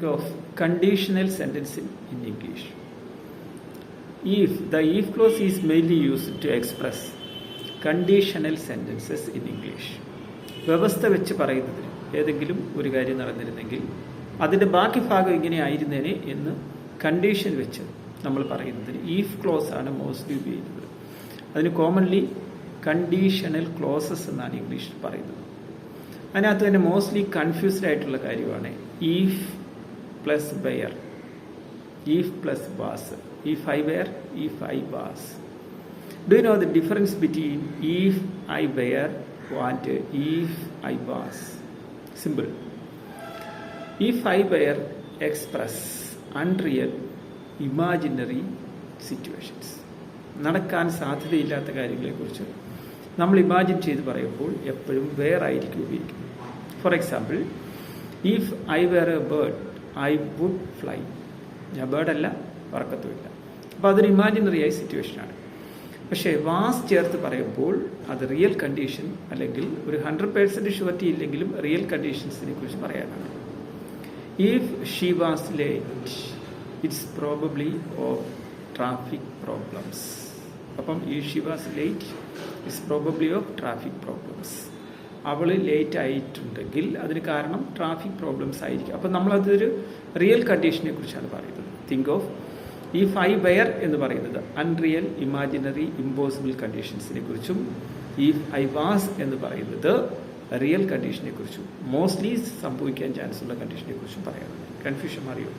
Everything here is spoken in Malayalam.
of conditional sentence in English. The if clause is mainly used to express conditional sentences in English. വ്യവസ്ഥ വെച്ച് പറയുന്നതിന് ഏതെങ്കിലും ഒരു കാര്യം നടന്നിരുന്നെങ്കിൽ അതിൻ്റെ ബാക്കി ഭാഗം ഇങ്ങനെ ആയിരുന്നേനെ എന്ന് കണ്ടീഷൻ വെച്ച് നമ്മൾ പറയുന്നതിന് ഈഫ് ക്ലോസ് ആണ് മോസ്റ്റ്ലി ഉപയോഗിക്കുന്നത്. അതിന് കോമൺലി കണ്ടീഷണൽ ക്ലോസസ് എന്നാണ് ഇംഗ്ലീഷിൽ പറയുന്നത്. അതിനകത്ത് തന്നെ മോസ്റ്റ്ലി കൺഫ്യൂസ്ഡ് ആയിട്ടുള്ള കാര്യമാണ് if plus were, if plus was, if I were, if I was. Do you know the difference between if I were and if I was? Simple. If I were express unreal, imaginary situations. നടക്കാൻ സാധ്യതയില്ലാത്ത കാര്യങ്ങളെക്കുറിച്ച് നമ്മൾ ഇമാജിൻ ചെയ്ത് പറയുമ്പോൾ എപ്പോഴും വേർ ആയിരിക്കും ഉപയോഗിക്കുന്നത്. For example, if I were a bird I would fly. ഞാൻ ബേർഡല്ല, പറക്കത്തുമില്ല. അപ്പോൾ അതൊരു ഇമാജിനറി ആയ സിറ്റുവേഷനാണ്. പക്ഷേ വാസ് ചേർത്ത് പറയുമ്പോൾ അത് റിയൽ കണ്ടീഷൻ, അല്ലെങ്കിൽ ഒരു 100% ഷുവർട്ടി ഇല്ലെങ്കിലും റിയൽ കണ്ടീഷൻസിനെ കുറിച്ച് പറയാനാണ്. If she was late it's probably of traffic problems. അപ്പം ഈ she was late it's probably of traffic problems. അവൾ ലേറ്റ് ആയിട്ടുണ്ടെങ്കിൽ അതിന് കാരണം ട്രാഫിക് പ്രോബ്ലംസ് ആയിരിക്കും. അപ്പം നമ്മളതൊരു റിയൽ കണ്ടീഷനെ കുറിച്ചാണ് പറയുന്നത്. Think of if I were എന്ന് പറയുന്നത് അൺറിയൽ, ഇമാജിനറി, ഇമ്പോസിബിൾ കണ്ടീഷൻസിനെ കുറിച്ചും, ഇഫ് ഐ വാസ് എന്ന് പറയുന്നത് റിയൽ കണ്ടീഷനെ കുറിച്ചും, മോസ്റ്റ്ലി സംഭവിക്കാൻ ചാൻസ് ഉള്ള കണ്ടീഷനെ കുറിച്ചും പറയാറുണ്ട്. കൺഫ്യൂഷൻ മാറിയോ?